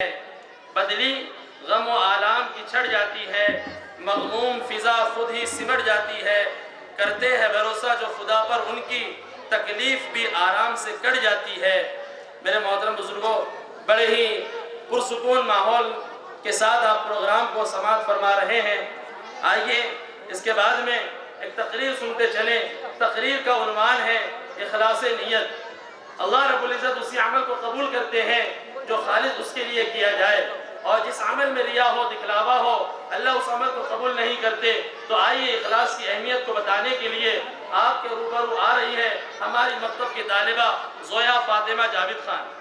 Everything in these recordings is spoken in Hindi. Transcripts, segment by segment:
बदली गम व आलाम की छड़ जाती है, मग़मूम फिजा खुद ही सिमट जाती है। करते हैं भरोसा जो खुदा पर, उनकी तकलीफ भी आराम से कट जाती है। मेरे मोहतरम बुजुर्गों, बड़े ही पुरसुकून माहौल के साथ आप प्रोग्राम को समाप्त फरमा रहे हैं। आइए इसके बाद में एक तकरीर सुनते चले। तकरीर का उन्वान है इखलास नियत। अल्लाह रब्बुल इज़्ज़त उसी अमल को कबूल करते हैं जो खालिस उसके लिए किया जाए, और जिस अमल में रिया हो, दिखलावा हो, अल्लाह उस अमल को कबूल नहीं करते। तो आइए इखलास की अहमियत को बताने के लिए आपके रूबरू आ रही है हमारी मकतब की तालिबा ज़ोया फातिमा जावेद खान।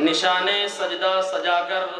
निशाने सजदा सजाकर